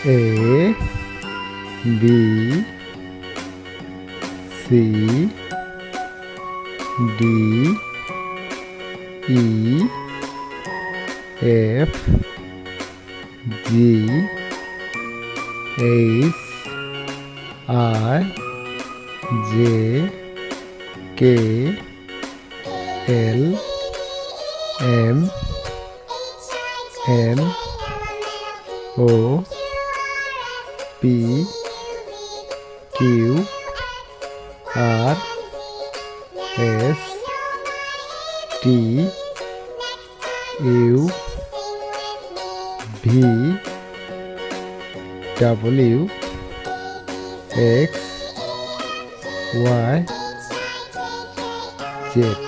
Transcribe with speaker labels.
Speaker 1: A B C D E F G H I J K L M N O P Q R S T U V W X Y Z.